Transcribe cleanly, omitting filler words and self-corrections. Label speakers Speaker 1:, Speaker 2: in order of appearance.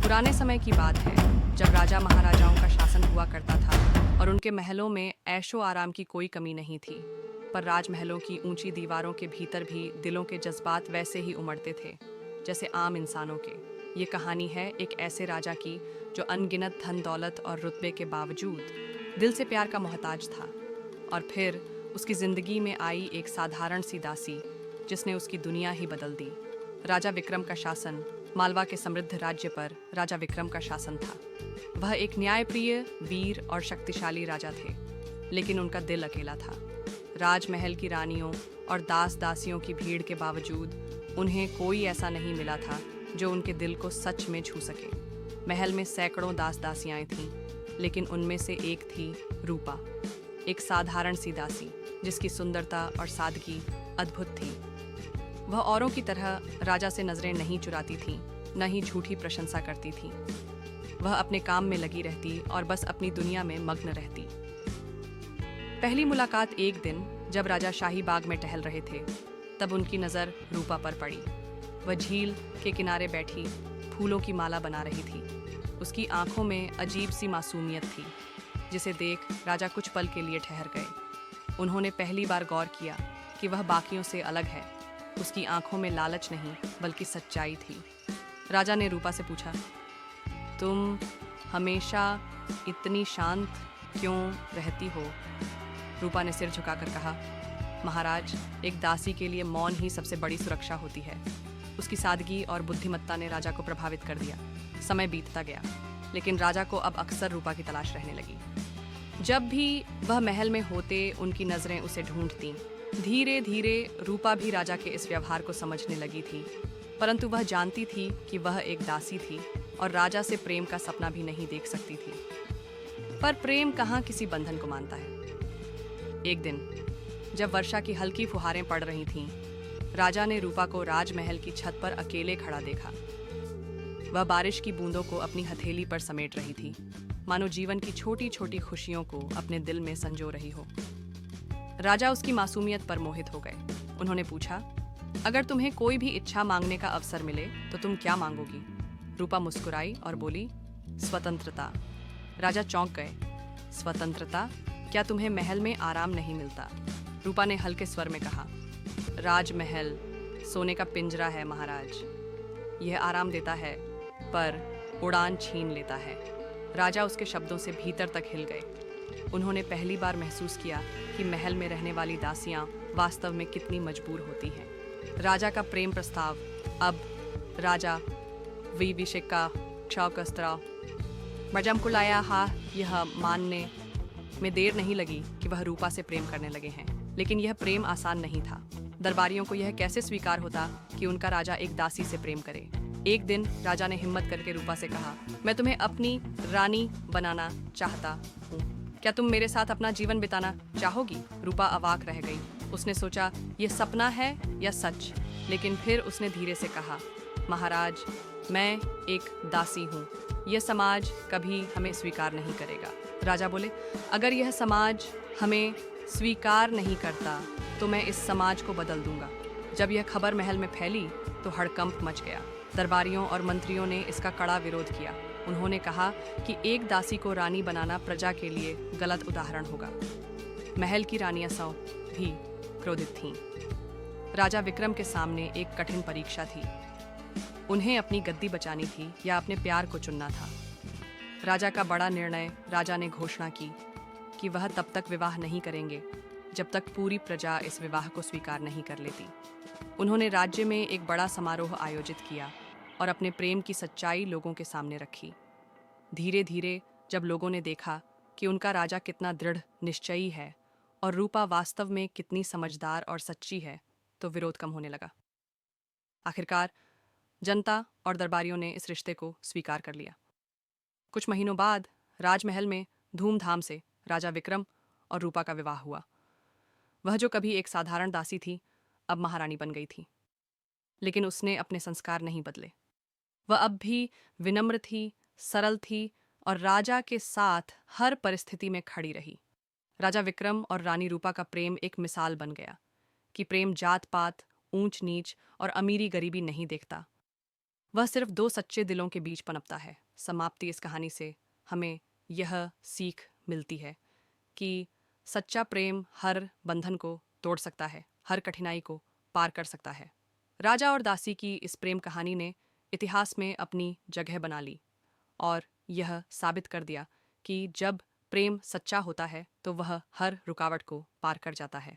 Speaker 1: पुराने समय की बात है जब राजा महाराजाओं का शासन हुआ करता था और उनके महलों में ऐशो आराम की कोई कमी नहीं थी। पर राजमहलों की ऊंची दीवारों के भीतर भी दिलों के जज्बात वैसे ही उमड़ते थे जैसे आम इंसानों के। ये कहानी है एक ऐसे राजा की जो अनगिनत धन दौलत और रुतबे के बावजूद दिल से प्यार का मोहताज था। और फिर उसकी जिंदगी में आई एक साधारण सी दासी जिसने उसकी दुनिया ही बदल दी। राजा विक्रम का शासन, मालवा के समृद्ध राज्य पर राजा विक्रम का शासन था। वह एक न्यायप्रिय, वीर और शक्तिशाली राजा थे, लेकिन उनका दिल अकेला था। राजमहल की रानियों और दास दासियों की भीड़ के बावजूद उन्हें कोई ऐसा नहीं मिला था जो उनके दिल को सच में छू सके। महल में सैकड़ों दास दासियां थीं, लेकिन उनमें से एक थी रूपा, एक साधारण सी दासी जिसकी सुंदरता और सादगी अद्भुत थी। वह औरों की तरह राजा से नजरें नहीं चुराती थी, न ही झूठी प्रशंसा करती थी। वह अपने काम में लगी रहती और बस अपनी दुनिया में मग्न रहती। पहली मुलाकात एक दिन जब राजा शाही बाग में टहल रहे थे, तब उनकी नज़र रूपा पर पड़ी। वह झील के किनारे बैठी फूलों की माला बना रही थी। उसकी आंखों में अजीब सी मासूमियत थी, जिसे देख राजा कुछ पल के लिए ठहर गए। उन्होंने पहली बार गौर किया कि वह बाकियों से अलग है। उसकी आंखों में लालच नहीं बल्कि सच्चाई थी। राजा ने रूपा से पूछा, तुम हमेशा इतनी शांत क्यों रहती हो? रूपा ने सिर झुकाकर कहा, महाराज, एक दासी के लिए मौन ही सबसे बड़ी सुरक्षा होती है। उसकी सादगी और बुद्धिमत्ता ने राजा को प्रभावित कर दिया। समय बीतता गया, लेकिन राजा को अब अक्सर रूपा की तलाश रहने लगी। जब भी वह महल में होते, उनकी नजरें उसे ढूंढतीं। धीरे धीरे रूपा भी राजा के इस व्यवहार को समझने लगी थी, परंतु वह जानती थी कि वह एक दासी थी और राजा से प्रेम का सपना भी नहीं देख सकती थी। पर प्रेम कहाँ किसी बंधन को मानता है। एक दिन जब वर्षा की हल्की फुहारें पड़ रही थीं, राजा ने रूपा को राजमहल की छत पर अकेले खड़ा देखा। वह बारिश की बूंदों को अपनी हथेली पर समेट रही थी, मानो जीवन की छोटी छोटी खुशियों को अपने दिल में संजो रही हो। राजा उसकी मासूमियत पर मोहित हो गए। उन्होंने पूछा, अगर तुम्हें कोई भी इच्छा मांगने का अवसर मिले तो तुम क्या मांगोगी? रूपा मुस्कुराई और बोली, स्वतंत्रता। राजा चौंक गए। स्वतंत्रता? क्या तुम्हें महल में आराम नहीं मिलता? रूपा ने हल्के स्वर में कहा, राजमहल सोने का पिंजरा है महाराज। यह आराम देता है पर उड़ान छीन लेता है। राजा उसके शब्दों से भीतर तक हिल गए। उन्होंने पहली बार महसूस किया कि महल में रहने वाली दासियां वास्तव में कितनी मजबूर होती हैं। राजा का प्रेम प्रस्ताव। अब राजा विभिषिका क्षौकस्त्रा मजम को लाया हा। यह मानने में देर नहीं लगी कि वह रूपा से प्रेम करने लगे हैं, लेकिन यह प्रेम आसान नहीं था। दरबारियों को यह कैसे स्वीकार होता कि उनका राजा एक दासी से प्रेम करे। एक दिन राजा ने हिम्मत करके रूपा से कहा, मैं तुम्हें अपनी रानी बनाना चाहता हूँ। क्या तुम मेरे साथ अपना जीवन बिताना चाहोगी? रूपा अवाक रह गई। उसने सोचा, यह सपना है या सच? लेकिन फिर उसने धीरे से कहा, महाराज, मैं एक दासी हूँ। यह समाज कभी हमें स्वीकार नहीं करेगा। राजा बोले, अगर यह समाज हमें स्वीकार नहीं करता तो मैं इस समाज को बदल दूंगा। जब यह खबर महल में फैली तो हड़कंप मच गया। दरबारियों और मंत्रियों ने इसका कड़ा विरोध किया। उन्होंने कहा कि एक दासी को रानी बनाना प्रजा के लिए गलत उदाहरण होगा। महल की रानियां सब भी क्रोधित थीं। राजा विक्रम के सामने एक कठिन परीक्षा थी। उन्हें अपनी गद्दी बचानी थी या अपने प्यार को चुनना था। राजा का बड़ा निर्णय। राजा ने घोषणा की कि वह तब तक विवाह नहीं करेंगे जब तक पूरी प्रजा इस विवाह को स्वीकार नहीं कर लेती। उन्होंने राज्य में एक बड़ा समारोह आयोजित किया और अपने प्रेम की सच्चाई लोगों के सामने रखी। धीरे धीरे जब लोगों ने देखा कि उनका राजा कितना दृढ़ निश्चयी है और रूपा वास्तव में कितनी समझदार और सच्ची है, तो विरोध कम होने लगा। आखिरकार जनता और दरबारियों ने इस रिश्ते को स्वीकार कर लिया। कुछ महीनों बाद राजमहल में धूमधाम से राजा विक्रम और रूपा का विवाह हुआ। वह जो कभी एक साधारण दासी थी, अब महारानी बन गई थी। लेकिन उसने अपने संस्कार नहीं बदले। वह अब भी विनम्र थी, सरल थी और राजा के साथ हर परिस्थिति में खड़ी रही। राजा विक्रम और रानी रूपा का प्रेम एक मिसाल बन गया कि प्रेम जात पात, ऊंच नीच और अमीरी गरीबी नहीं देखता। वह सिर्फ दो सच्चे दिलों के बीच पनपता है। समाप्ति इस कहानी से हमें यह सीख मिलती है कि सच्चा प्रेम हर बंधन को तोड़ सकता है, हर कठिनाई को पार कर सकता है। राजा और दासी की इस प्रेम कहानी ने इतिहास में अपनी जगह बना ली और यह साबित कर दिया कि जब प्रेम सच्चा होता है तो वह हर रुकावट को पार कर जाता है।